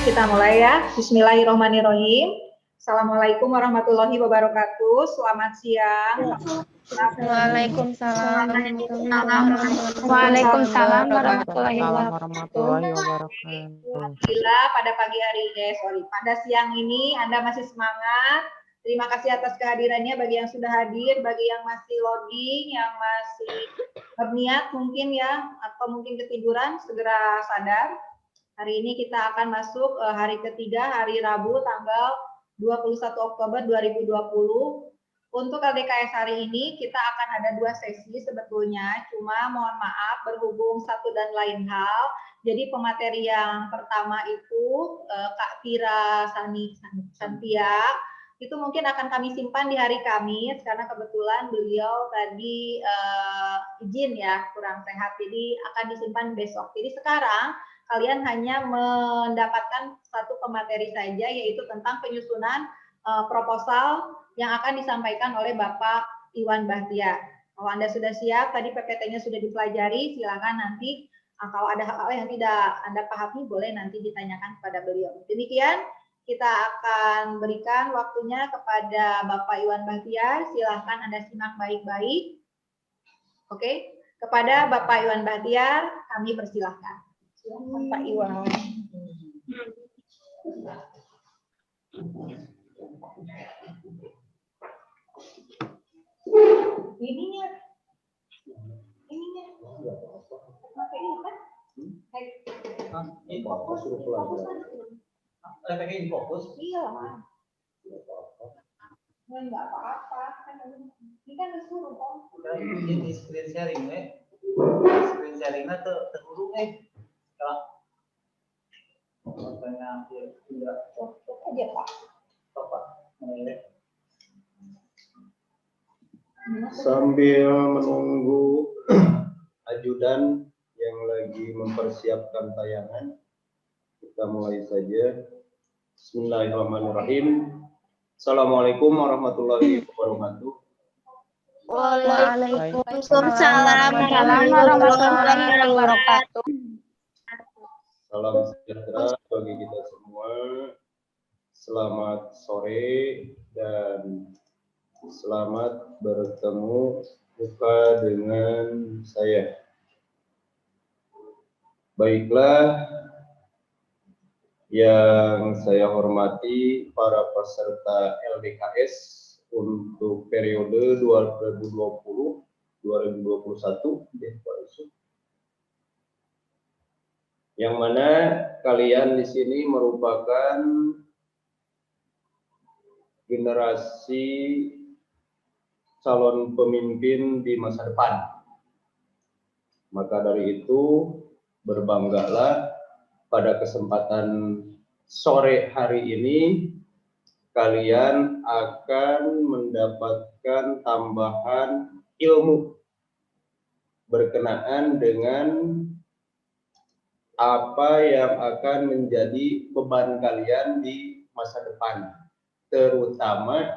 Kita mulai ya. Bismillahirrahmanirrahim. Assalamualaikum warahmatullahi wabarakatuh. Selamat siang. Waalaikumsalam warahmatullahi wabarakatuh. Alhamdulillah pada pagi hari ini, pada siang ini Anda masih semangat. Terima kasih atas kehadirannya bagi yang sudah hadir, bagi yang masih loading, yang masih berniat mungkin ya, atau mungkin ketiduran, segera sadar. Hari ini kita akan masuk hari ketiga, hari Rabu, tanggal 21 Oktober 2020. Untuk LDKS hari ini kita akan ada 2 sesi sebetulnya, cuma mohon maaf berhubung satu dan lain hal. Jadi pemateri yang pertama itu Kak Tira Santia, itu mungkin akan kami simpan di hari Kamis karena kebetulan beliau tadi izin ya, kurang sehat, jadi akan disimpan besok. Jadi sekarang kalian hanya mendapatkan satu pemateri saja, yaitu tentang penyusunan proposal yang akan disampaikan oleh Bapak Iwan Bahtiar. Kalau Anda sudah siap, tadi PPT-nya sudah dipelajari, silakan nanti kalau ada hal yang tidak Anda pahami, boleh nanti ditanyakan kepada beliau. Demikian, kita akan berikan waktunya kepada Bapak Iwan Bahtiar, silakan Anda simak baik-baik. Oke, kepada Bapak Iwan Bahtiar, kami persilahkan. Pak Iwan. Ininya. Pakai ini kan? Ini fokus. Pakai ini fokus. Iya, Mas. Enggak apa-apa. Ini kan disuruh kok. Ini screen sharing screen sharingnya terhuruf makanya tidak cocok aja Pak. Sambil menunggu ajudan yang lagi mempersiapkan tayangan, kita mulai saja. Bismillahirrahmanirrahim. Assalamualaikum warahmatullahi wabarakatuh. Waalaikumsalam warahmatullahi wabarakatuh. Salam sejahtera bagi kita semua. Selamat sore dan selamat bertemu muka dengan saya. Baiklah, yang saya hormati para peserta LDKS untuk periode 2020-2021 yang mana kalian di sini merupakan generasi calon pemimpin di masa depan. Maka dari itu berbanggalah pada kesempatan sore hari ini kalian akan mendapatkan tambahan ilmu berkenaan dengan apa yang akan menjadi beban kalian di masa depan, terutama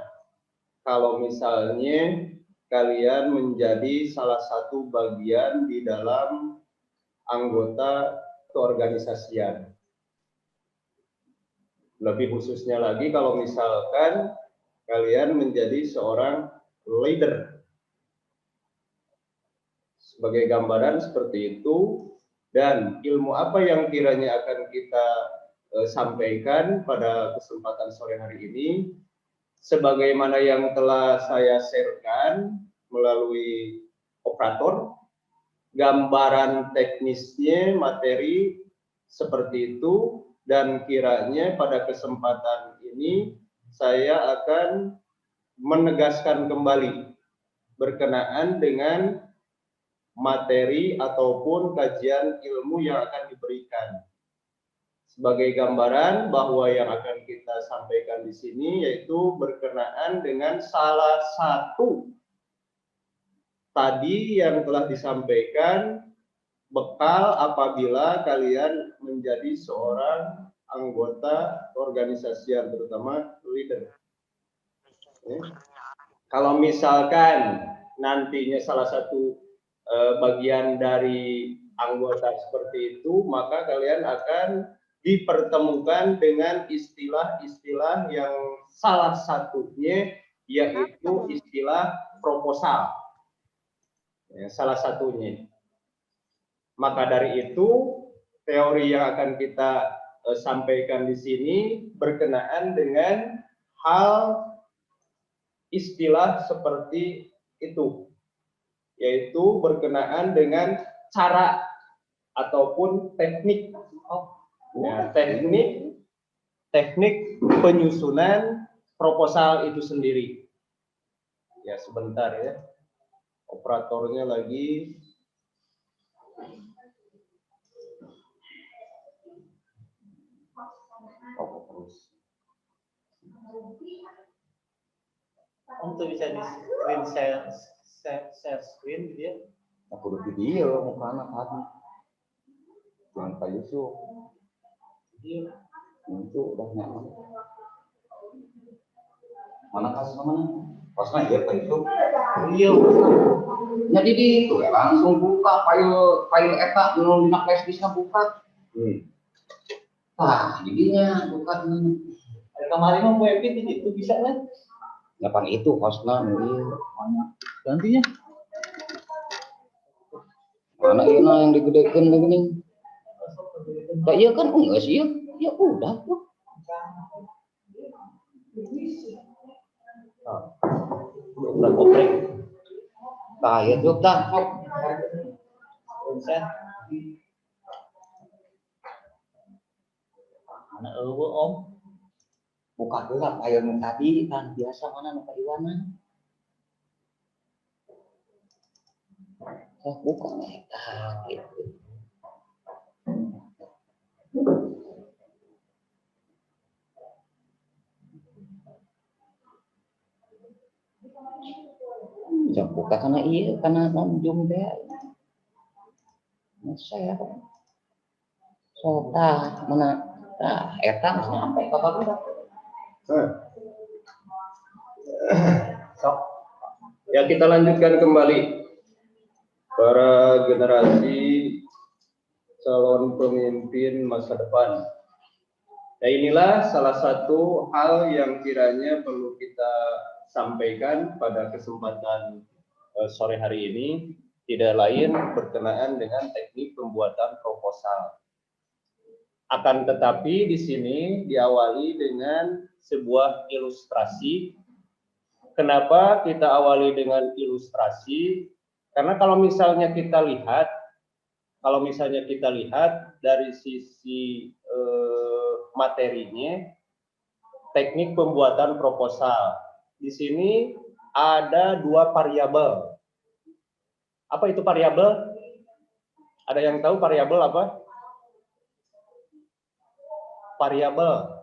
kalau misalnya kalian menjadi salah satu bagian di dalam anggota keorganisasian. Lebih khususnya lagi kalau misalkan kalian menjadi seorang leader. Sebagai gambaran seperti itu, dan ilmu apa yang kiranya akan kita sampaikan pada kesempatan sore hari ini, sebagaimana yang telah saya sharekan melalui operator, gambaran teknisnya materi seperti itu, dan kiranya pada kesempatan ini saya akan menegaskan kembali berkenaan dengan materi ataupun kajian ilmu yang akan diberikan. Sebagai gambaran bahwa yang akan kita sampaikan di sini yaitu berkenaan dengan salah satu tadi yang telah disampaikan bekal apabila kalian menjadi seorang anggota organisasian, terutama leader. Kalau misalkan nantinya salah satu bagian dari anggota seperti itu, maka kalian akan dipertemukan dengan istilah-istilah yang salah satunya yaitu istilah proposal. Ya, salah satunya. Maka dari itu, teori yang akan kita sampaikan di sini berkenaan dengan hal istilah seperti itu, yaitu berkenaan dengan cara ataupun teknik, ya, teknik penyusunan proposal itu sendiri. Ya, sebentar ya, operatornya lagi. Untuk bisa di screen share screen gitu ya. Aku udah video mukanya tadi. Jangan Pak Yusuf. Iya. Itu udah nyaman. Mana kasusnya mana? Pasnya ya Pak Yusuf. Iya. Jadi di itu ya langsung buka file eta nu dina flash disknya buka. Tah, jadinya buka ini. Kemarin mau WP di itu bisa kan? Ngapain itu hostnya ini Gantinya. mana ini yang digedekan begini. Nah, iya kan enggak sih ya udah tuh. Udah koprek. Tah ya tuh tah. Bisa. Anak Om. Buka dulu lah file yang tadi kan biasa mana nu kaiwana. Buka tah gitu. Jangan buka karena iya karena non zoom teh. Saya so tah mana tah eta sampai bapak udah. Ya, kita lanjutkan kembali. Para generasi calon pemimpin masa depan. Nah, inilah salah satu hal yang kiranya perlu kita sampaikan pada kesempatan sore hari ini, tidak lain berkenaan dengan teknik pembuatan proposal. Akan tetapi di sini diawali dengan sebuah ilustrasi. Kenapa kita awali dengan ilustrasi? Karena kalau misalnya kita lihat dari sisi materinya, teknik pembuatan proposal. Di sini ada dua variabel. Apa itu variabel? Ada yang tahu variabel apa? Variabel.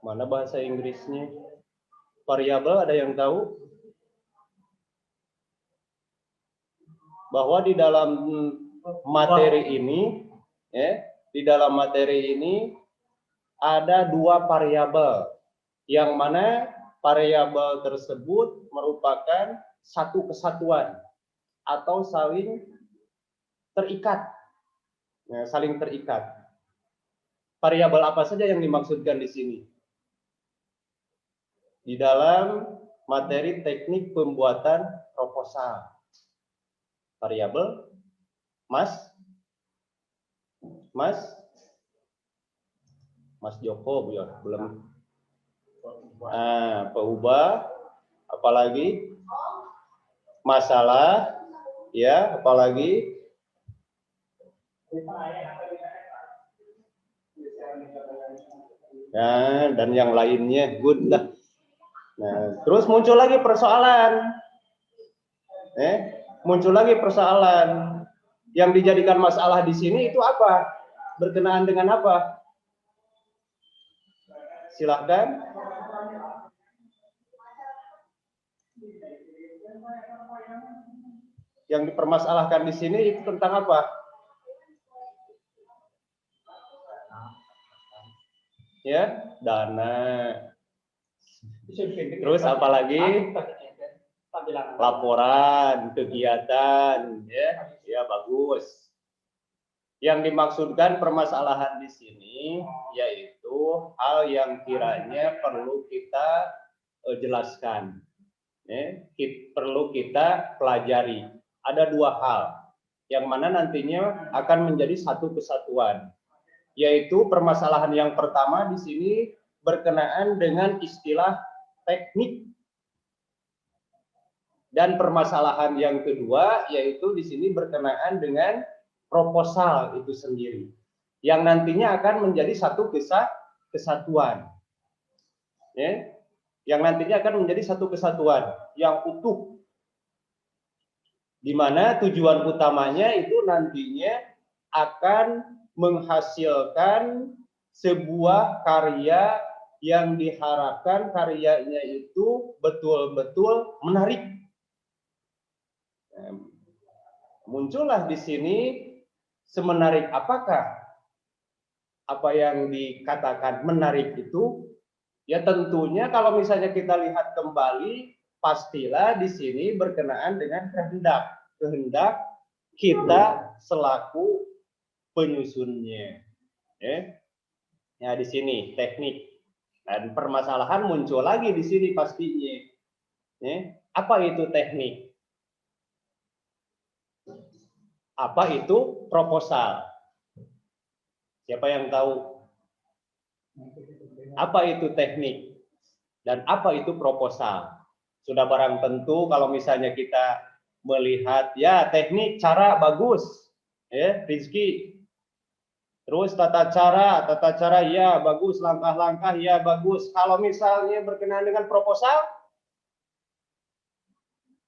Mana bahasa Inggrisnya? Variabel ada yang tahu? Bahwa di dalam materi ini, ya, di dalam materi ini ada dua variabel, yang mana variabel tersebut merupakan satu kesatuan atau saling terikat. Nah, saling terikat. Variabel apa saja yang dimaksudkan di sini? Di dalam materi teknik pembuatan proposal. Variabel, Mas Joko ya, belum. Peubah, apalagi masalah, ya, apalagi nah, dan yang lainnya, good lah. Nah, terus muncul lagi persoalan, muncul lagi persoalan yang dijadikan masalah di sini itu apa? Berkenaan dengan apa? Silakan. Yang dipermasalahkan di sini itu tentang apa? Ya, dana. Terus apalagi? Laporan, kegiatan, ya bagus. Yang dimaksudkan permasalahan di sini yaitu hal yang kiranya perlu kita jelaskan, perlu kita pelajari. Ada dua hal yang mana nantinya akan menjadi satu kesatuan, yaitu permasalahan yang pertama di sini berkenaan dengan istilah teknik, dan permasalahan yang kedua yaitu di sini berkenaan dengan proposal itu sendiri, yang nantinya akan menjadi satu kesatuan, yang nantinya akan menjadi satu kesatuan yang utuh, di mana tujuan utamanya itu nantinya akan menghasilkan sebuah karya yang diharapkan karyanya itu betul-betul menarik. Muncullah di sini semenarik apakah apa yang dikatakan menarik itu? Ya tentunya kalau misalnya kita lihat kembali, pastilah di sini berkenaan dengan kehendak kita selaku penyusunnya. Ya di sini teknik dan permasalahan muncul lagi di sini pastinya. Apa itu teknik? Apa itu proposal? Siapa yang tahu? Apa itu teknik? Dan apa itu proposal? Sudah barang tentu kalau misalnya kita melihat, ya teknik cara bagus, Rizky. Terus tata cara ya bagus, langkah-langkah ya bagus. Kalau misalnya berkenaan dengan proposal,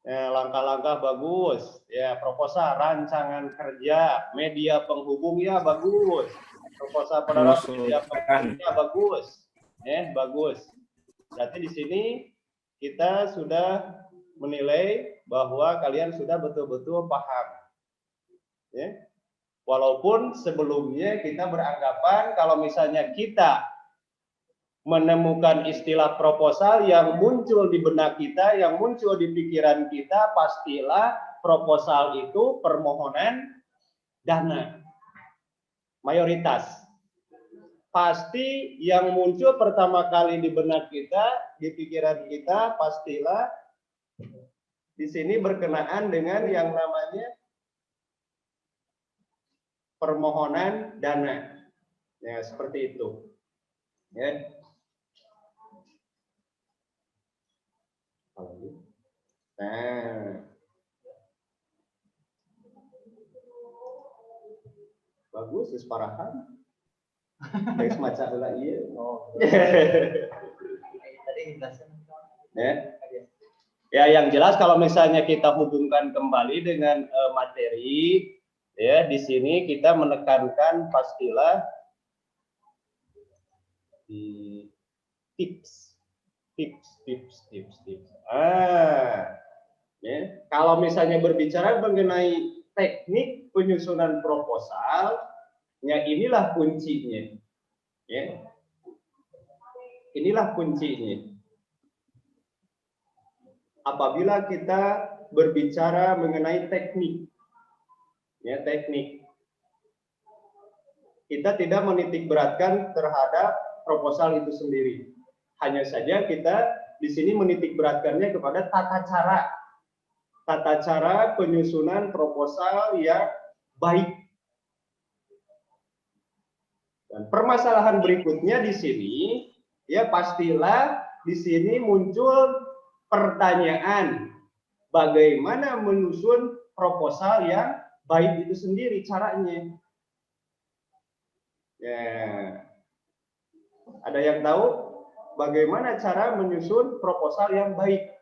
langkah-langkah bagus, ya proposal rancangan kerja, media penghubung ya bagus, proposal pada media penghubung ya bagus, bagus. Berarti di sini kita sudah menilai bahwa kalian sudah betul-betul paham, walaupun sebelumnya kita beranggapan kalau misalnya kita menemukan istilah proposal yang muncul di benak kita, yang muncul di pikiran kita, pastilah proposal itu permohonan dana. Mayoritas. Pasti yang muncul pertama kali di benak kita, di pikiran kita, pastilah di sini berkenaan dengan yang namanya permohonan dana. Ya, seperti itu. Ya. Nah, bagus, separahan. Kayak semacam lah iya. Ya, yang jelas kalau misalnya kita hubungkan kembali dengan materi, ya di sini kita menekankan pastilah di tips. Ya. Kalau misalnya berbicara mengenai teknik penyusunan proposal, ya inilah kuncinya. Ya. Inilah kuncinya. Apabila kita berbicara mengenai teknik, ya teknik, kita tidak menitik beratkan terhadap proposal itu sendiri. Hanya saja kita di sini menitik beratkannya kepada tata cara penyusunan proposal yang baik. Dan permasalahan berikutnya di sini, ya pastilah di sini muncul pertanyaan, bagaimana menyusun proposal yang baik itu sendiri caranya. Ya, ada yang tahu bagaimana cara menyusun proposal yang baik?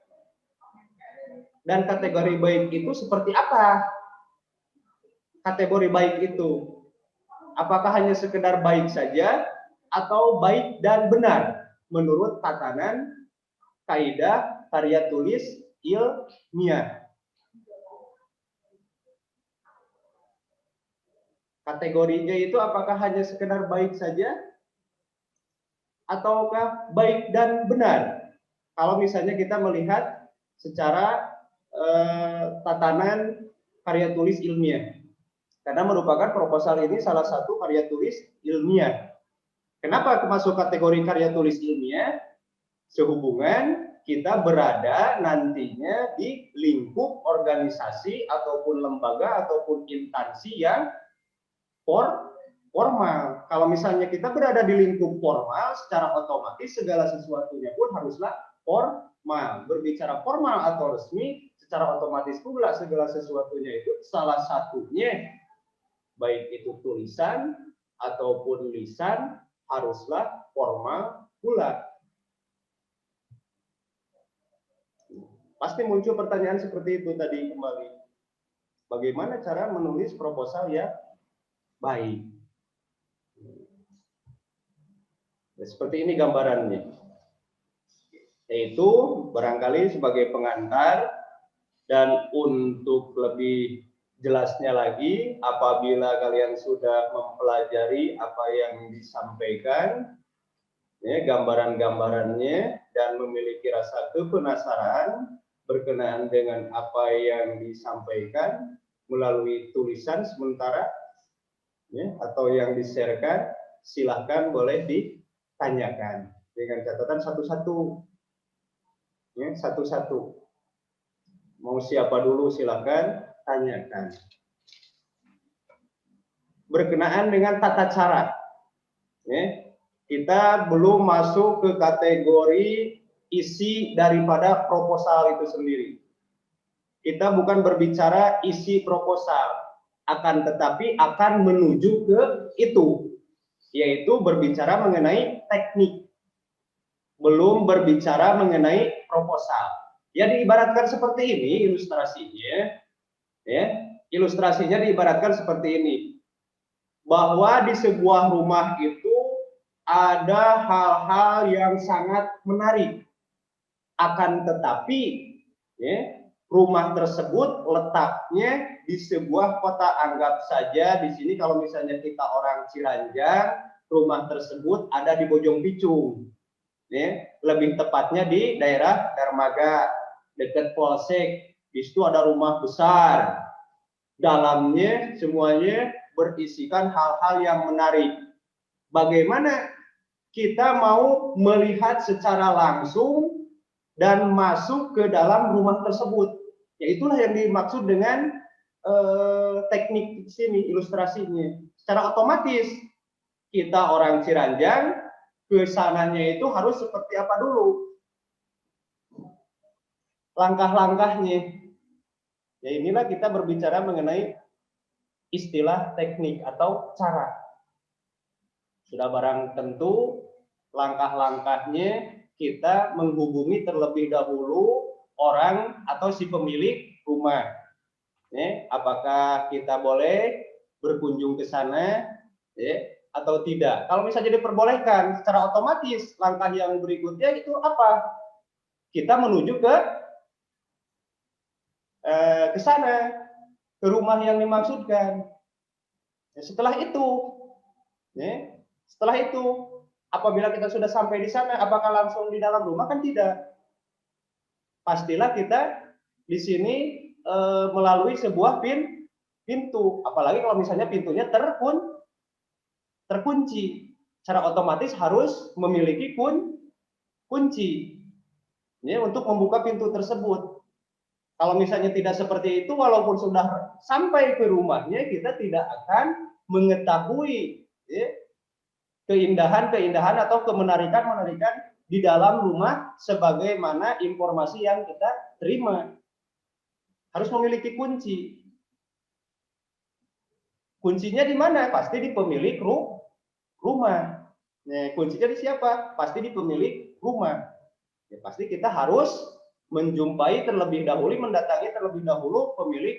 Dan kategori baik itu seperti apa? Kategori baik itu apakah hanya sekedar baik saja atau baik dan benar menurut tatanan kaidah karya tulis ilmiah? Kategorinya itu apakah hanya sekedar baik saja ataukah baik dan benar? Kalau misalnya kita melihat secara tatanan karya tulis ilmiah, Karena merupakan proposal ini salah satu karya tulis ilmiah. Kenapa masuk kategori karya tulis ilmiah? Sehubungan kita berada nantinya di lingkup organisasi ataupun lembaga ataupun instansi yang formal. Kalau misalnya kita berada di lingkup formal, secara otomatis segala sesuatunya pun haruslah formal. Berbicara formal atau resmi, secara otomatis pula segala sesuatunya itu salah satunya, baik itu tulisan ataupun lisan, haruslah formal pula. Pasti muncul pertanyaan seperti itu tadi kembali. Bagaimana cara menulis proposal yang baik? Ya, seperti ini gambarannya. Yaitu barangkali sebagai pengantar, dan untuk lebih jelasnya lagi, apabila kalian sudah mempelajari apa yang disampaikan, ya, gambaran-gambarannya, dan memiliki rasa kepenasaran berkenaan dengan apa yang disampaikan melalui tulisan sementara, ya, atau yang di-share-kan, silahkan boleh ditanyakan dengan catatan satu-satu, ya, satu-satu. Mau siapa dulu silahkan tanyakan. Berkenaan dengan tata cara, ya, kita belum masuk ke kategori isi daripada proposal itu sendiri. Kita bukan berbicara isi proposal, akan tetapi akan menuju ke itu, yaitu berbicara mengenai teknik, belum berbicara mengenai proposal. Ya, diibaratkan seperti ini ilustrasinya, ya, ilustrasinya diibaratkan seperti ini, bahwa di sebuah rumah itu ada hal-hal yang sangat menarik. Akan tetapi, ya, rumah tersebut letaknya di sebuah kota. Anggap saja di sini kalau misalnya kita orang Ciranjang, rumah tersebut ada di Bojong Picung, ya, lebih tepatnya di daerah Dermaga, dekat Polsek. Di situ ada rumah besar, dalamnya semuanya berisikan hal-hal yang menarik. Bagaimana kita mau melihat secara langsung dan masuk ke dalam rumah tersebut? Ya, itulah yang dimaksud dengan teknik sini, ilustrasinya. Secara otomatis kita orang Ciranjang, kesananya itu harus seperti apa dulu? Langkah-langkahnya. Ya, inilah kita berbicara mengenai istilah teknik atau cara. Sudah barang tentu langkah-langkahnya kita menghubungi terlebih dahulu orang atau si pemilik rumah. Ya, apakah kita boleh berkunjung ke sana, ya, atau tidak? Kalau misalnya diperbolehkan, secara otomatis langkah yang berikutnya itu apa? Kita menuju ke sana, ke rumah yang dimaksudkan. Ya, setelah itu, ya, apabila kita sudah sampai di sana, apakah langsung di dalam rumah? Kan tidak. Pastilah kita di sini melalui sebuah pintu. Apalagi kalau misalnya pintunya terkunci. Secara otomatis harus memiliki kunci, ya, untuk membuka pintu tersebut. Kalau misalnya tidak seperti itu, walaupun sudah sampai ke rumahnya, kita tidak akan mengetahui, ya, keindahan-keindahan atau kemenarikan-menarikan di dalam rumah sebagaimana informasi yang kita terima. Harus memiliki kunci. Kuncinya di mana? Pasti di pemilik rumah. Nah, kuncinya di siapa? Pasti di pemilik rumah. Ya, pasti kita harus menjumpai terlebih dahulu, mendatangi terlebih dahulu pemilik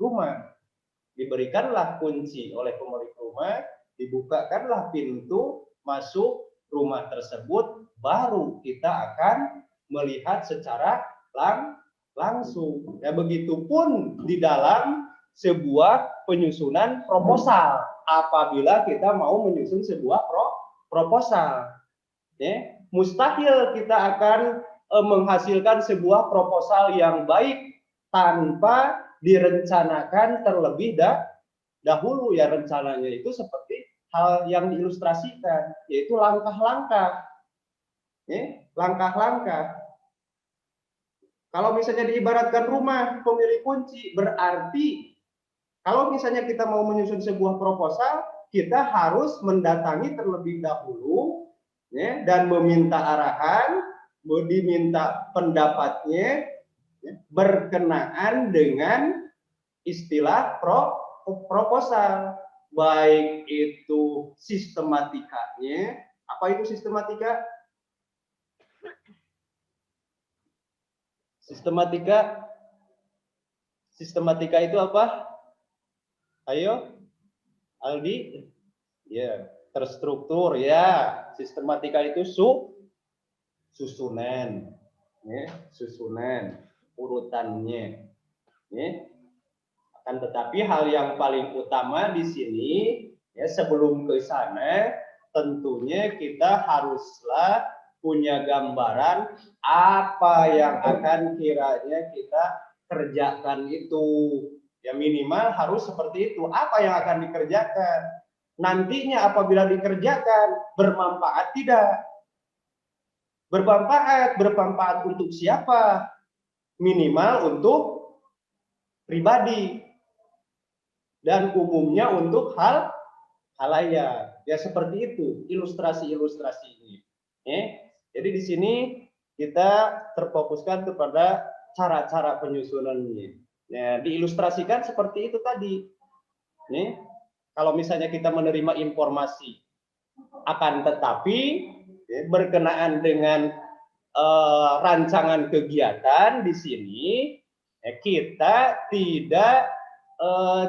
rumah. Diberikanlah kunci oleh pemilik rumah, dibukakanlah pintu masuk rumah tersebut, baru kita akan melihat secara langsung. Ya, begitupun di dalam sebuah penyusunan proposal. Apabila kita mau menyusun sebuah proposal, ya, mustahil kita akan menghasilkan sebuah proposal yang baik tanpa direncanakan terlebih dahulu ya rencananya itu seperti hal yang diilustrasikan, yaitu langkah-langkah. Langkah-langkah. Kalau misalnya diibaratkan rumah pemilik kunci, berarti kalau misalnya kita mau menyusun sebuah proposal, kita harus mendatangi terlebih dahulu dan meminta arahan, diminta pendapatnya berkenaan dengan istilah proposal, baik itu sistematikanya. Apa itu sistematika? Sistematika itu apa? Ayo, Aldi. Ya, terstruktur ya. Sistematika itu susunan, susunan urutannya. Akan tetapi hal yang paling utama di sini sebelum ke sana tentunya kita haruslah punya gambaran apa yang akan kiranya kita kerjakan itu. Ya minimal harus seperti itu. Apa yang akan dikerjakan? Nantinya apabila dikerjakan bermanfaat tidak? Bermanfaat untuk siapa? Minimal untuk pribadi. Dan umumnya untuk halayak. Ya seperti itu ilustrasi-ilustrasi ini. Jadi di sini kita terfokuskan kepada cara-cara penyusunannya. Ya, diilustrasikan seperti itu tadi. Kalau misalnya kita menerima informasi, akan tetapi berkenaan dengan rancangan kegiatan di sini, kita tidak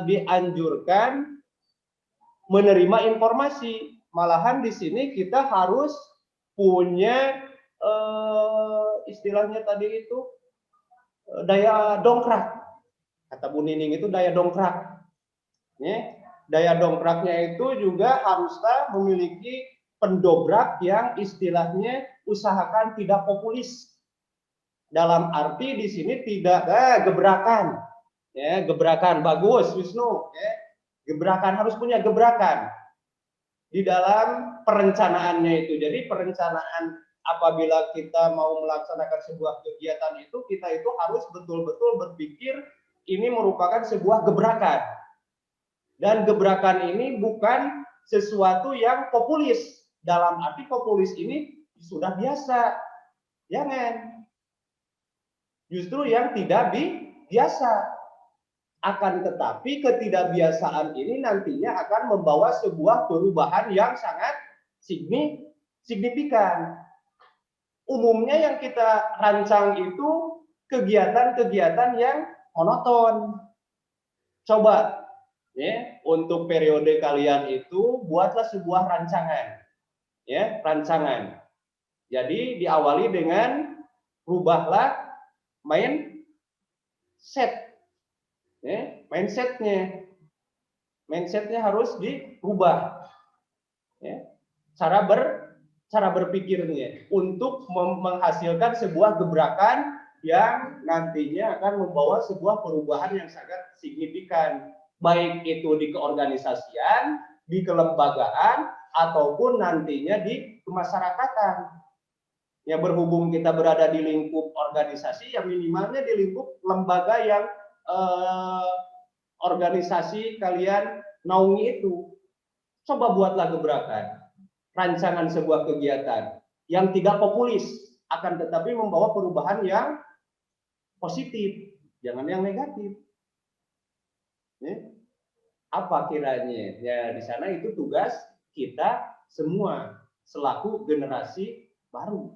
dianjurkan menerima informasi. Malahan di sini kita harus punya istilahnya tadi itu daya dongkrak. Kata Bu Nining itu daya dongkrak. Daya dongkraknya itu juga haruslah memiliki pendobrak yang istilahnya usahakan tidak populis. Dalam arti di sini tidak gebrakan. Gebrakan bagus Wisnu. Gebrakan harus punya gebrakan di dalam perencanaannya itu. Jadi perencanaan apabila kita mau melaksanakan sebuah kegiatan itu, kita itu harus betul-betul berpikir ini merupakan sebuah gebrakan. Dan gebrakan ini bukan sesuatu yang populis. Dalam arti populis ini sudah biasa. Jangan. Justru yang tidak biasa. Akan tetapi ketidakbiasaan ini nantinya akan membawa sebuah perubahan yang sangat signifikan. Umumnya yang kita rancang itu kegiatan-kegiatan yang monoton. Coba untuk periode kalian itu buatlah sebuah rancangan. Rancangan. Jadi diawali dengan rubahlah mindsetnya harus dirubah. Cara berpikirnya untuk menghasilkan sebuah gebrakan yang nantinya akan membawa sebuah perubahan yang sangat signifikan, baik itu di keorganisasian, di kelembagaan, ataupun nantinya di kemasyarakatan. Ya berhubung kita berada di lingkup organisasi, ya minimalnya di lingkup lembaga yang organisasi kalian naungi itu. Coba buatlah gebrakan, rancangan sebuah kegiatan yang tidak populis, akan tetapi membawa perubahan yang positif, jangan yang negatif. Apa kiranya? Ya di sana itu tugas kita semua selaku generasi baru.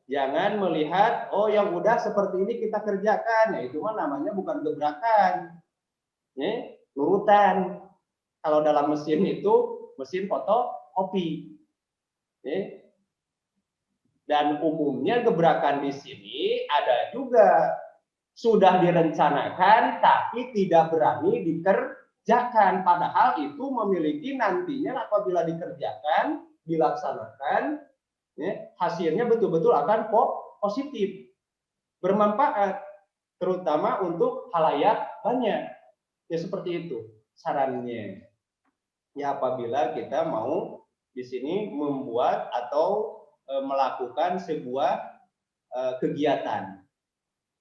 Jangan melihat oh yang udah seperti ini kita kerjakan, ya itu mah namanya bukan gebrakan, nurutan. Kalau dalam mesin itu mesin fotokopi. Dan umumnya gebrakan di sini ada juga sudah direncanakan tapi tidak berani dikerjakan, padahal itu memiliki nantinya apabila dikerjakan, dilaksanakan, hasilnya betul-betul akan positif, bermanfaat, terutama untuk halayak banyak. Ya seperti itu. sarannya. Ya apabila kita mau di sini membuat atau melakukan sebuah kegiatan.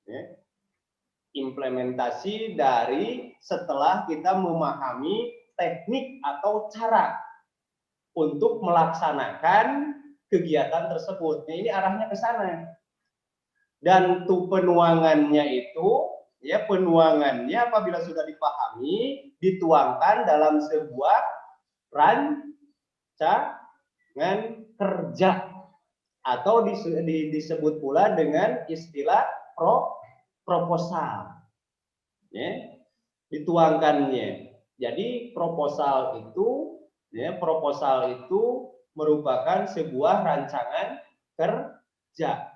Ya. Implementasi dari setelah kita memahami teknik atau cara untuk melaksanakan kegiatan tersebut. Nah, ini arahnya ke sana. Dan penuangannya itu, ya penuangannya apabila sudah dipahami, dituangkan dalam sebuah rancangan kerja atau disebut pula dengan istilah proposal. Ya, dituangkannya. Jadi proposal itu merupakan sebuah rancangan kerja.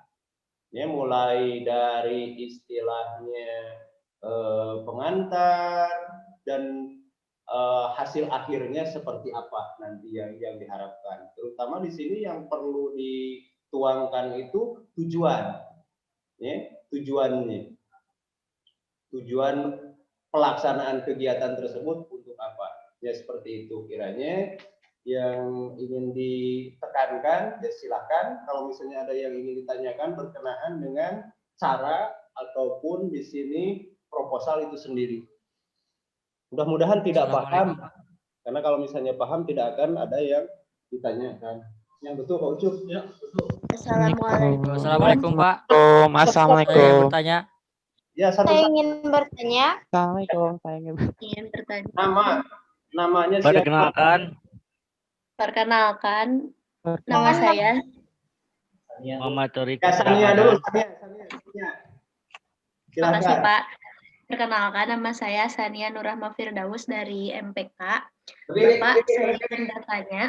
Ya, mulai dari istilahnya pengantar dan hasil akhirnya seperti apa nanti yang diharapkan. Terutama di sini yang perlu dituangkan itu tujuan, ya, tujuannya. Tujuan pelaksanaan kegiatan tersebut untuk apa? Ya seperti itu kiranya yang ingin ditekankan, ya silakan. Kalau misalnya ada yang ingin ditanyakan berkenaan dengan cara ataupun di sini proposal itu sendiri. Mudah-mudahan tidak paham, karena kalau misalnya paham tidak akan ada yang ditanyakan. Yang betul Pak Ucup? Ya, betul. Assalamualaikum. Assalamualaikum Pak. Assalamualaikum. Saya ingin bertanya. Ya, satu Saya ingin bertanya. Assalamualaikum. Saya Ingin bertanya. namanya siapa? Perkenalkan, nama saya Muhammad Torik. Ya, Sania dulu, Sania. Terima kasih Silakan. Pak. Perkenalkan, nama saya Sania Nurrahma Firdaus dari MPK. Berdiri. Bapak, saya ingin bertanya,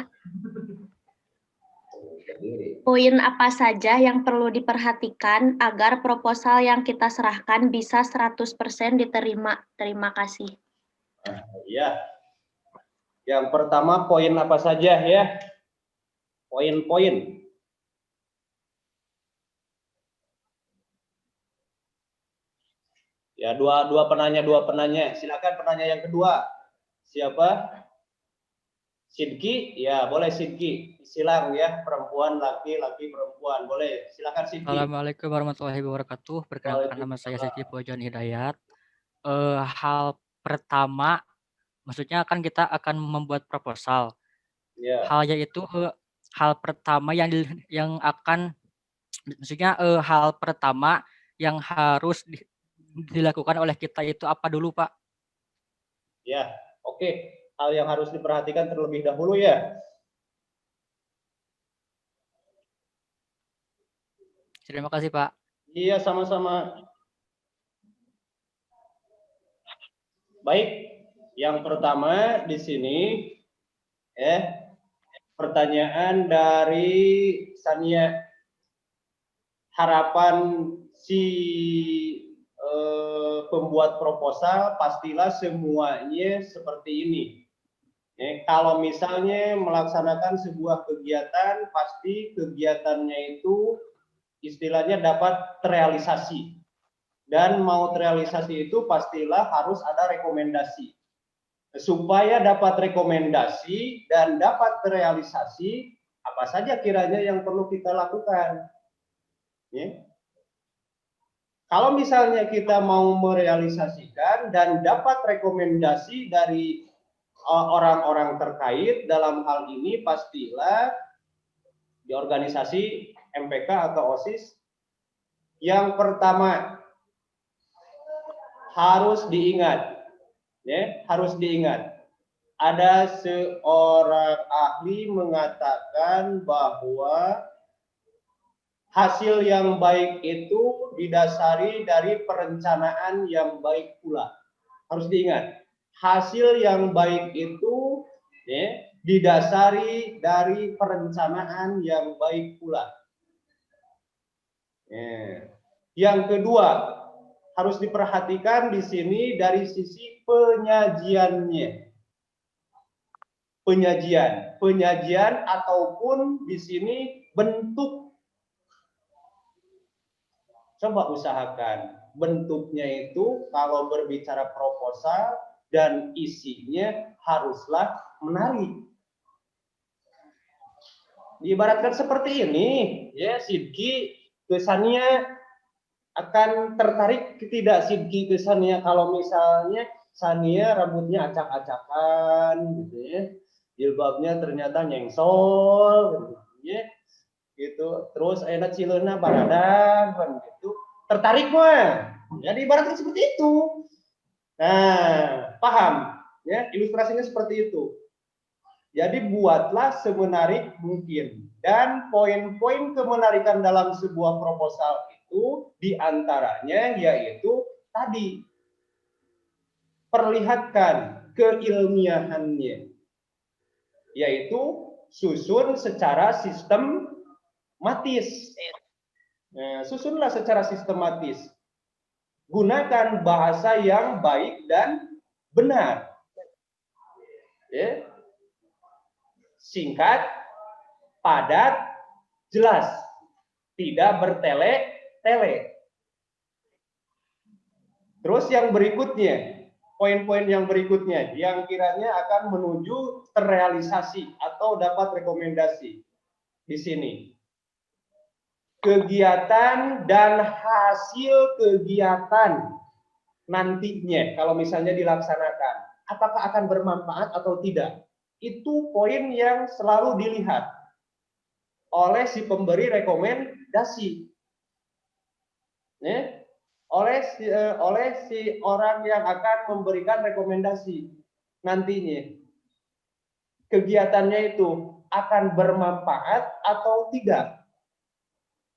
poin apa saja yang perlu diperhatikan agar proposal yang kita serahkan bisa 100% diterima? Terima kasih. Ya. Yang pertama poin apa saja ya? Poin-poin. Ya, dua penanya. Silakan penanya yang kedua. Siapa? Sidki? Ya, boleh Sidki. Silang ya, perempuan, laki, perempuan. Boleh. Silakan Sidki. Assalamualaikum warahmatullahi wabarakatuh. Perkenalkan nama saya Siti Pojon Hidayat. Hal pertama, maksudnya kan kita akan membuat proposal. Ya. Hal pertama yang akan, maksudnya hal pertama yang harus dilakukan oleh kita itu apa dulu Pak? Ya, oke. Hal yang harus diperhatikan terlebih dahulu ya. Terima kasih Pak. Iya, sama-sama. Baik, yang pertama di sini pertanyaan dari Sania. Harapan si pembuat proposal pastilah semuanya seperti ini. Kalau misalnya melaksanakan sebuah kegiatan, pasti kegiatannya itu istilahnya dapat terrealisasi. Dan mau terrealisasi itu pastilah harus ada rekomendasi. Supaya dapat rekomendasi dan dapat terrealisasi, apa saja kiranya yang perlu kita lakukan. Ya. Kalau misalnya kita mau merealisasikan dan dapat rekomendasi dari orang-orang terkait dalam hal ini, pastilah di organisasi MPK atau OSIS yang pertama harus diingat, ada seorang ahli mengatakan bahwa hasil yang baik itu didasari dari perencanaan yang baik pula. Harus diingat, hasil yang baik itu didasari dari perencanaan yang baik pula. Yang kedua, harus diperhatikan di sini dari sisi penyajiannya. Penyajian ataupun di sini bentuk. Coba usahakan bentuknya itu kalau berbicara proposal dan isinya haruslah menarik. Diibaratkan seperti ini, ya, Sidki ke Sania akan tertarik tidak Sidki ke Sania kalau misalnya Sania rambutnya acak-acakan, gitu ya, jilbabnya ternyata nyengsol, gitu ya, gitu. Terus enak cileuna baradan, gitu. Tertarik mah. Jadi ibaratnya seperti itu. Nah, paham? Ya, ilustrasinya seperti itu. Jadi buatlah semenarik mungkin. Dan poin-poin kemenarikan dalam sebuah proposal itu diantaranya yaitu tadi, perlihatkan keilmiahannya, yaitu susun secara sistematis. Nah, susunlah secara sistematis. Gunakan bahasa yang baik dan benar. Ya. Singkat, padat, jelas, tidak bertele-tele. Terus yang berikutnya, poin-poin yang berikutnya yang kiranya akan menuju terrealisasi atau dapat rekomendasi di sini. Kegiatan dan hasil kegiatan nantinya kalau misalnya dilaksanakan, apakah akan bermanfaat atau tidak? Itu poin yang selalu dilihat oleh si pemberi rekomendasi, ya, oleh si orang yang akan memberikan rekomendasi nantinya. Kegiatannya itu akan bermanfaat atau tidak?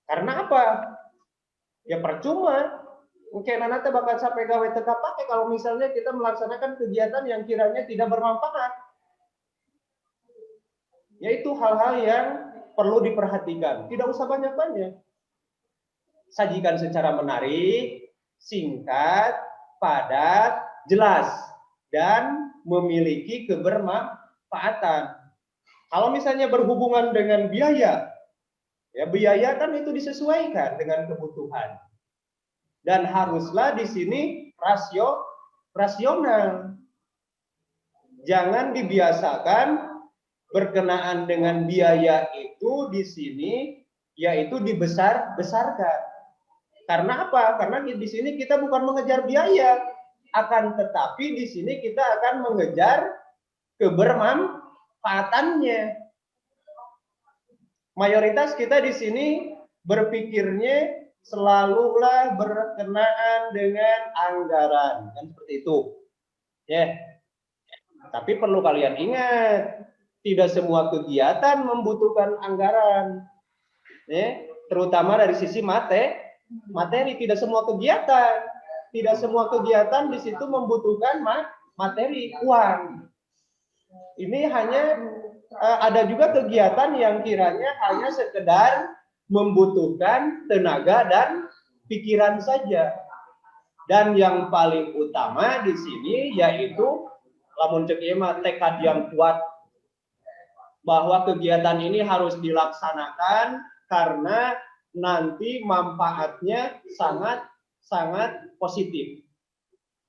Karena apa? Ya percuma. Mungkin nanti bakal sampai gawe teka pakai kalau misalnya kita melaksanakan kegiatan yang kiranya tidak bermanfaat. Yaitu hal-hal yang perlu diperhatikan. Tidak usah banyak-banyak. Sajikan secara menarik, singkat, padat, jelas, dan memiliki kebermanfaatan. Kalau misalnya berhubungan dengan biaya, ya biaya kan itu disesuaikan dengan kebutuhan. Dan haruslah di sini rasional. Jangan dibiasakan berkenaan dengan biaya itu di sini yaitu dibesar-besarkan. Karena apa? Karena di sini kita bukan mengejar biaya, akan tetapi di sini kita akan mengejar kebermanfaatannya. Mayoritas kita di sini berpikirnya selalulah berkenaan dengan anggaran, kan seperti itu. Ya. Tapi perlu kalian ingat, tidak semua kegiatan membutuhkan anggaran, ya, terutama dari sisi materi. Tidak semua kegiatan di situ membutuhkan materi, uang. Ini hanya ada juga kegiatan yang kiranya hanya sekedar membutuhkan tenaga dan pikiran saja. Dan yang paling utama di sini yaitu lamun cek ieu mah tekad yang kuat bahwa kegiatan ini harus dilaksanakan karena nanti manfaatnya sangat positif.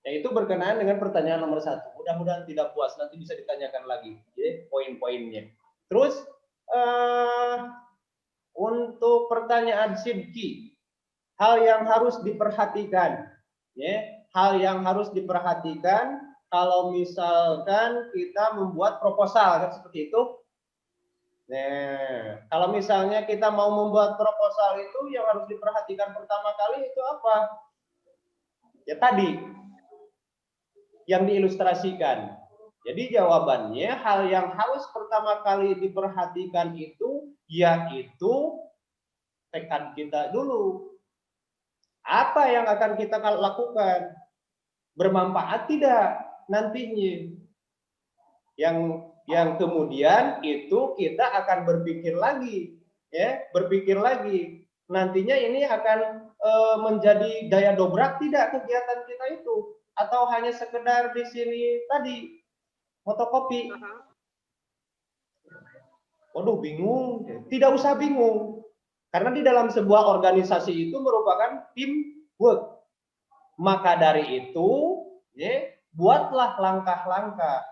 Yaitu berkenaan dengan pertanyaan nomor 1. Mudah-mudahan tidak puas, nanti bisa ditanyakan lagi ya, poin-poinnya. Terus untuk pertanyaan Sidki, hal yang harus diperhatikan, ya, hal yang harus diperhatikan kalau misalkan kita membuat proposal, kan seperti itu. Nah, kalau misalnya kita mau membuat proposal itu yang harus diperhatikan pertama kali itu apa? Ya tadi yang diilustrasikan. Jadi jawabannya hal yang harus pertama kali diperhatikan itu yaitu tekad kita dulu. Apa yang akan kita lakukan? Bermanfaat tidak nantinya? Yang kemudian itu kita akan berpikir lagi, ya, berpikir lagi. Nantinya ini akan menjadi daya dobrak tidak kegiatan kita itu, atau hanya sekedar di sini tadi fotokopi. Waduh, bingung. Tidak usah bingung, karena di dalam sebuah organisasi itu merupakan teamwork. Maka dari itu, ya, buatlah langkah-langkah.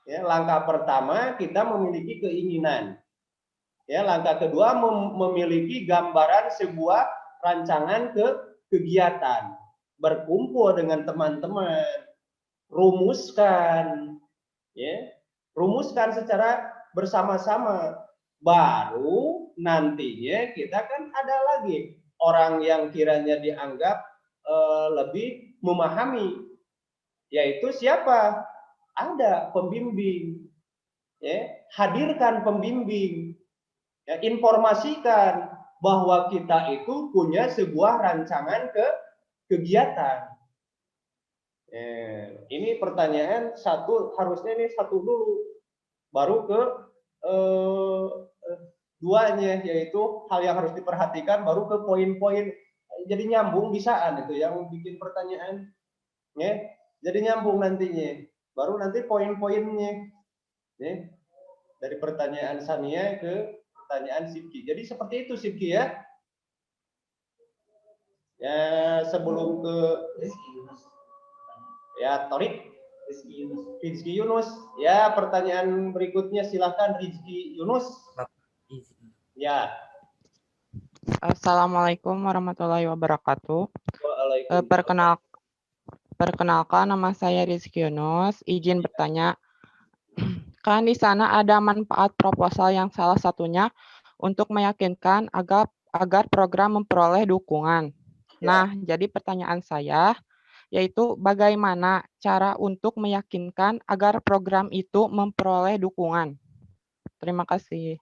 Ya, langkah pertama kita memiliki keinginan. Ya, langkah kedua memiliki gambaran sebuah rancangan kegiatan. Berkumpul dengan teman-teman, rumuskan, ya, rumuskan secara bersama-sama. Baru nantinya kita kan ada lagi orang yang kiranya dianggap lebih memahami, yaitu siapa? Ada pembimbing, ya, hadirkan pembimbing, ya, informasikan bahwa kita itu punya sebuah rancangan kegiatan. Ini pertanyaan satu, harusnya ini satu dulu, baru ke duanya, yaitu hal yang harus diperhatikan, baru ke poin-poin. Jadi nyambung bisaan itu yang bikin pertanyaan, ya. Jadi nyambung nantinya, baru nanti poin-poinnya, ya. Dari pertanyaan Sania ke pertanyaan Sipki. Jadi seperti itu Sipki ya. Ya, sebelum ke ya Torik, Rizky Yunus. Ya, pertanyaan berikutnya silahkan Rizky Yunus. Ya. Assalamualaikum warahmatullahi wabarakatuh. Waalaikumsalam. Perkenalkan, nama saya Rizky Yunus. Izin bertanya, kan di sana ada manfaat proposal yang salah satunya untuk meyakinkan agar program memperoleh dukungan. Nah, jadi pertanyaan saya yaitu bagaimana cara untuk meyakinkan agar program itu memperoleh dukungan. Terima kasih.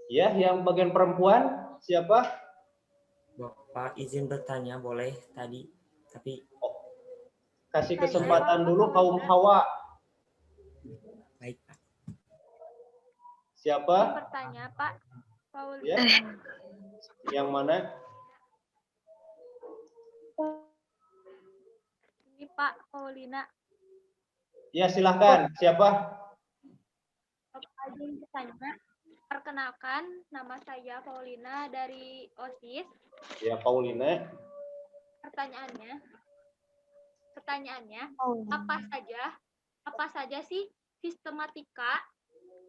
Ya, yang bagian perempuan siapa? Bapak izin bertanya boleh tadi, tapi Kasih kesempatan dulu kaum Hawa. baik Pak. Siapa? Bertanya Pak Paulina. Ya. Yang mana? Ini Pak Paulina. Ya, silahkan. Siapa? Bapak izin bertanya. Perkenalkan, nama saya Paulina dari OSIS. Ya, Paulina. Pertanyaannya, apa saja sih sistematika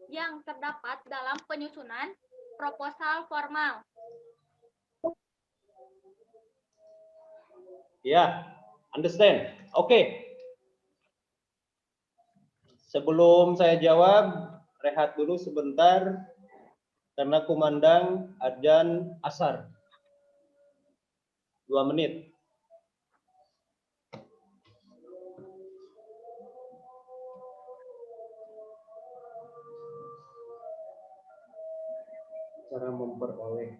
yang terdapat dalam penyusunan proposal formal? Ya, understand. Oke. Sebelum saya jawab, rehat dulu sebentar karena kumandang adzan asar. 2 menit. Cara memperoleh.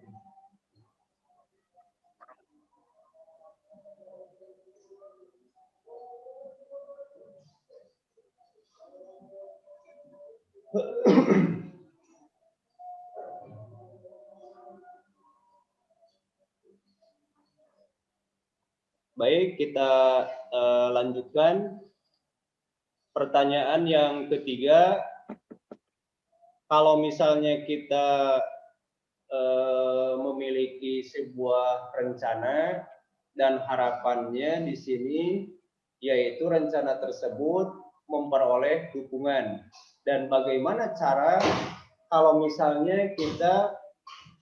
Baik, kita lanjutkan. Pertanyaan yang ketiga, kalau misalnya kita memiliki sebuah rencana dan harapannya di sini yaitu rencana tersebut memperoleh dukungan, dan bagaimana cara kalau misalnya kita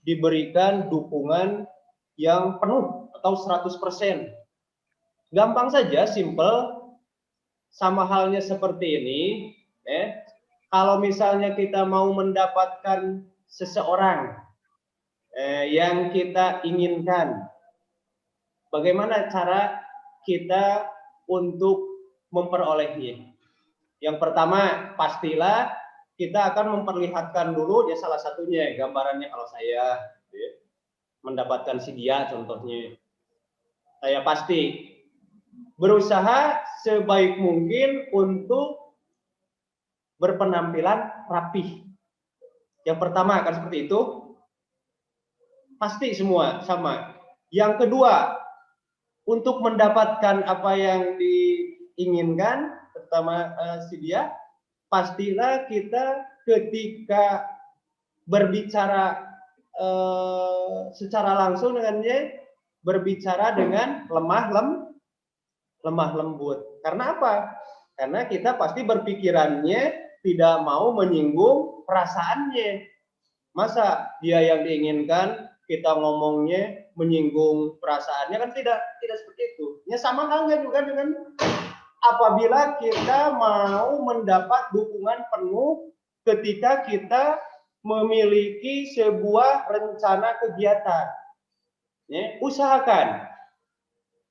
diberikan dukungan yang penuh atau 100%. Gampang saja, simple. Sama halnya seperti ini, kalau misalnya kita mau mendapatkan seseorang yang kita inginkan, bagaimana cara kita untuk memperolehnya? Yang pertama, pastilah kita akan memperlihatkan dulu, ya salah satunya gambarannya kalau saya mendapatkan si dia contohnya. Saya pasti berusaha sebaik mungkin untuk berpenampilan rapih. Yang pertama akan seperti itu. Pasti semua sama. Yang kedua, untuk mendapatkan apa yang diinginkan, terutama si dia, pastilah kita ketika berbicara secara langsung dengan Y, berbicara dengan lemah lembut. Karena apa? Karena kita pasti berpikirannya tidak mau menyinggung perasaannya. Masa dia yang diinginkan kita ngomongnya menyinggung perasaannya, kan tidak seperti itu. Ya sama halnya juga dengan apabila kita mau mendapat dukungan penuh ketika kita memiliki sebuah rencana kegiatan. Ya,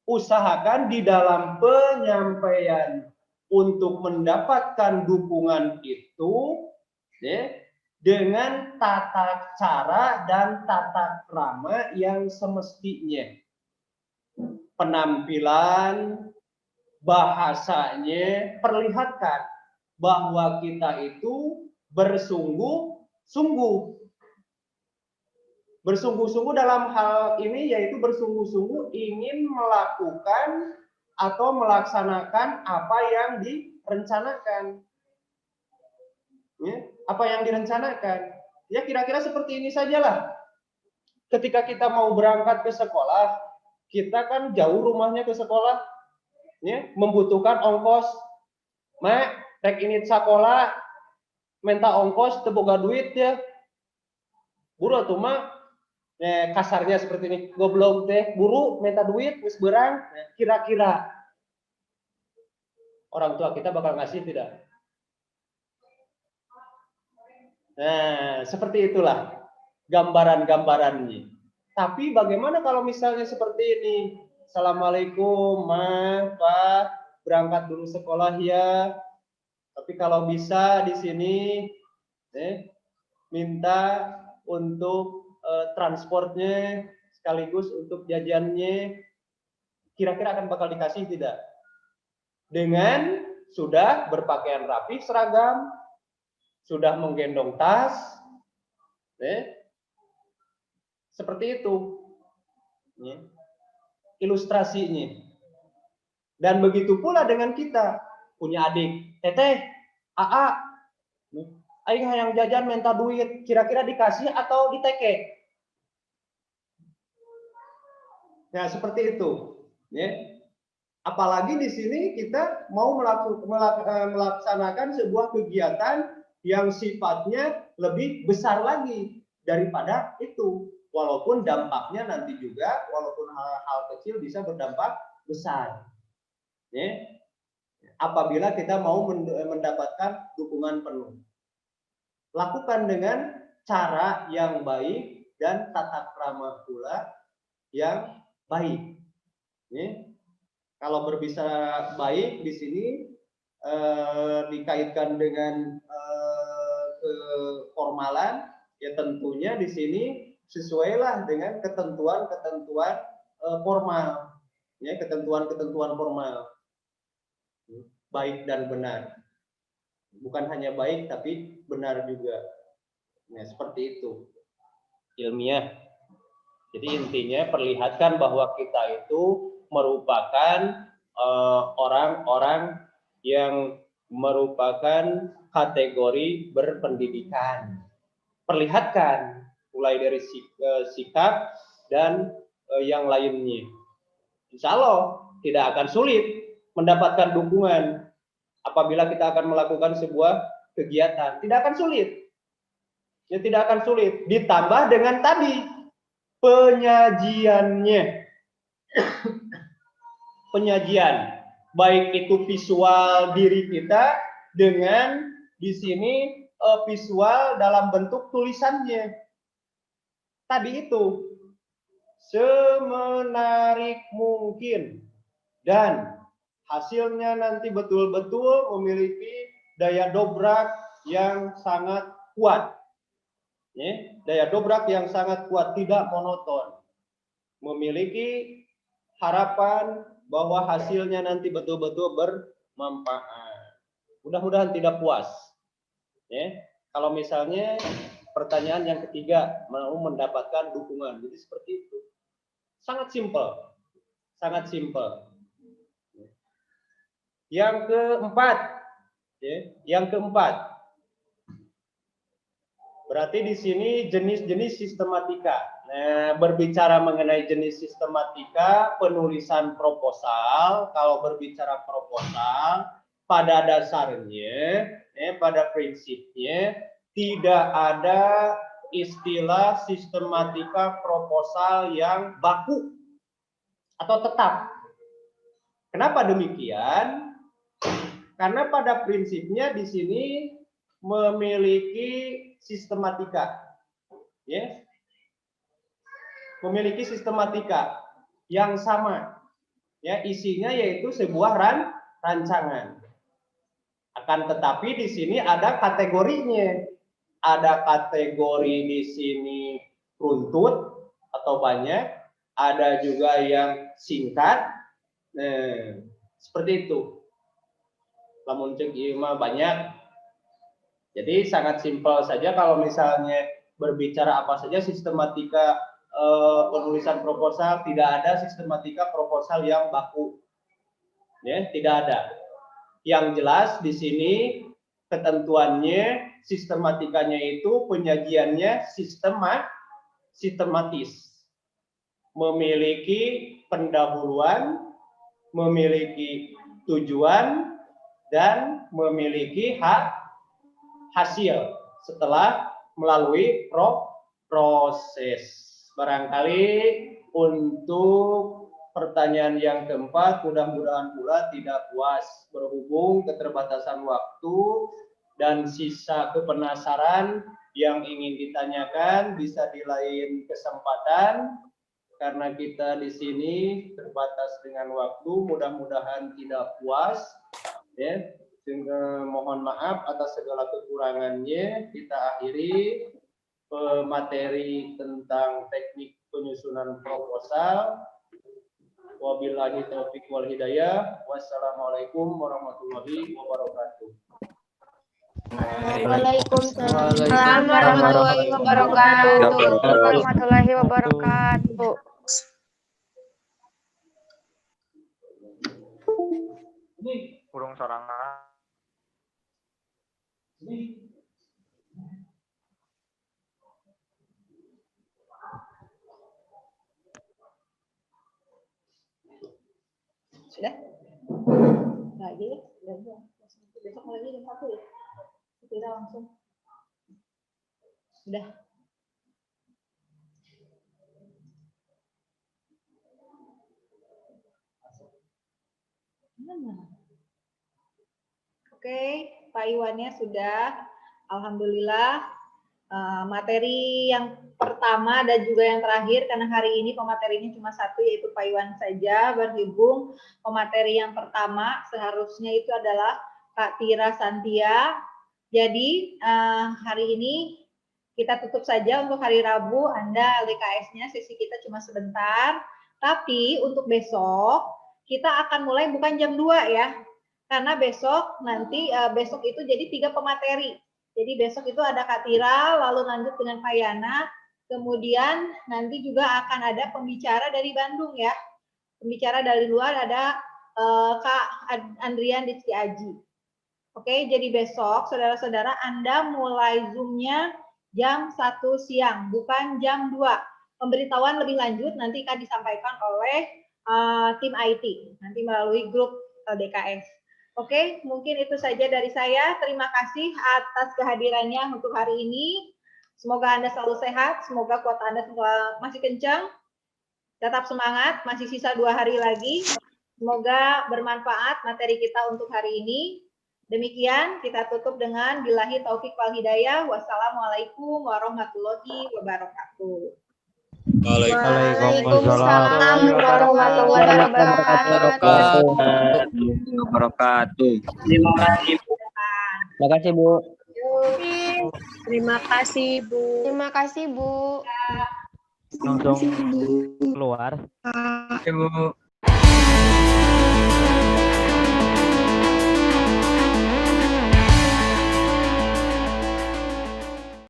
usahakan di dalam penyampaian untuk mendapatkan dukungan itu, ya, dengan tata cara dan tata krama yang semestinya. Penampilan, bahasanya perlihatkan bahwa kita itu bersungguh-sungguh dalam hal ini, yaitu bersungguh-sungguh ingin melakukan atau melaksanakan apa yang direncanakan. Ya, apa yang direncanakan. Ya kira-kira seperti ini sajalah. Ketika kita mau berangkat ke sekolah, kita kan jauh rumahnya ke sekolah, ya, membutuhkan ongkos. Mak, rek ini sekolah, minta ongkos, teboga duit ya. Buru tuh mah, kasarnya seperti ini, goblok teh, buru minta duit, wis berang, kira-kira orang tua kita bakal ngasih tidak? Nah, seperti itulah gambaran-gambarannya. Tapi bagaimana kalau misalnya seperti ini? Assalamualaikum, Ma, Pak, berangkat dulu sekolah ya. Tapi kalau bisa di sini minta untuk transportnya sekaligus untuk jajannya, kira-kira akan bakal dikasih tidak? Dengan sudah berpakaian rapi seragam, sudah menggendong tas, seperti itu ilustrasinya. Dan begitu pula dengan kita punya adik, teteh, aa, aing yang jajan minta duit, kira-kira dikasih atau diteke? Nah seperti itu, ya. Apalagi di sini kita mau melaksanakan sebuah kegiatan yang sifatnya lebih besar lagi daripada itu. Walaupun dampaknya nanti juga, walaupun hal kecil bisa berdampak besar. Ya. Apabila kita mau mendapatkan dukungan penuh. Lakukan dengan cara yang baik dan tata krama pula yang baik. Ya. Kalau berbicara baik di sini dikaitkan dengan keformalan, ya tentunya di sini sesuailah dengan ketentuan-ketentuan formal, ya ketentuan-ketentuan formal, baik dan benar. Bukan hanya baik tapi benar juga. Nah, seperti itu ilmiah. Jadi intinya perlihatkan bahwa kita itu merupakan orang-orang yang merupakan kategori berpendidikan. Perlihatkan mulai dari sikap dan yang lainnya. Insya Allah tidak akan sulit mendapatkan dukungan apabila kita akan melakukan sebuah kegiatan. Tidak akan sulit. Ya, tidak akan sulit. Ditambah dengan tadi penyajiannya. Penyajian, baik itu visual diri kita dengan di sini visual dalam bentuk tulisannya. Tadi itu semenarik mungkin dan hasilnya nanti betul-betul memiliki daya dobrak yang sangat kuat. Ya, daya dobrak yang sangat kuat, tidak monoton. Memiliki harapan bahwa hasilnya nanti betul-betul bermanfaat. Mudah-mudahan tidak puas. Ya, kalau misalnya pertanyaan yang ketiga mau mendapatkan dukungan, jadi seperti itu. Sangat simpel, sangat simpel. Yang keempat, ya, yang keempat Berarti di sini jenis-jenis sistematika. Nah, berbicara mengenai jenis sistematika penulisan proposal, kalau berbicara proposal, pada dasarnya, pada prinsipnya, tidak ada istilah sistematika proposal yang baku atau tetap. Kenapa demikian? Karena pada prinsipnya di sini memiliki sistematika, ya, memiliki sistematika yang sama, ya, isinya yaitu sebuah rancangan. Akan tetapi di sini ada kategorinya, ada kategori di sini runtut atau banyak, ada juga yang singkat, seperti itu. Lamun cek ieu mah banyak. Jadi sangat simpel saja kalau misalnya berbicara apa saja sistematika penulisan proposal, tidak ada sistematika proposal yang baku. Ya, tidak ada. Yang jelas di sini ketentuannya sistematikanya itu penyajiannya sistematis. Memiliki pendahuluan, memiliki tujuan, dan memiliki hasil setelah melalui proses. Barangkali untuk pertanyaan yang keempat, mudah-mudahan pula tidak puas berhubung keterbatasan waktu dan sisa kepenasaran yang ingin ditanyakan bisa di lain kesempatan. Karena kita di sini terbatas dengan waktu, mudah-mudahan tidak puas, ya. Sehingga mohon maaf atas segala kekurangannya. Kita akhiri materi tentang teknik penyusunan proposal. Wabillahi taufiq wal hidayah. Wassalamualaikum warahmatullahi wabarakatuh. Waalaikumsalam warahmatullahi wabarakatuh. Kurung sorangan. Sudah? Lagi ya? Besok lagi jam 1 ya? Kita langsung. Sudah. Oke, Pak Iwannya sudah. Alhamdulillah. Materi yang pertama dan juga yang terakhir, karena hari ini pematerinya cuma satu, yaitu Pak Iwan saja berhubung. Pemateri yang pertama seharusnya itu adalah Kak Tira Santia. Jadi hari ini kita tutup saja untuk hari Rabu. Anda LDKS-nya sesi kita cuma sebentar. Tapi untuk besok kita akan mulai bukan jam 2 ya. Karena besok nanti besok itu jadi 3 pemateri. Jadi besok itu ada Kak Tira, lalu lanjut dengan Pak Yana, kemudian nanti juga akan ada pembicara dari Bandung ya. Pembicara dari luar ada Kak Andrian Rizky Aji. Oke, jadi besok saudara-saudara Anda mulai Zoom-nya jam 1 siang, bukan jam 2. Pemberitahuan lebih lanjut nanti akan disampaikan oleh tim IT, nanti melalui grup LDKS. Oke, mungkin itu saja dari saya. Terima kasih atas kehadirannya untuk hari ini. Semoga Anda selalu sehat, semoga kuota Anda masih kencang. Tetap semangat, masih sisa 2 hari lagi. Semoga bermanfaat materi kita untuk hari ini. Demikian, kita tutup dengan billahi taufik wal hidayah. Wassalamualaikum warahmatullahi wabarakatuh. Waalaikumsalam warahmatullahi wabarakatuh. Terima kasih, Bu. Terima kasih, Bu. Terima kasih, Bu. Langsung keluar. Ibu.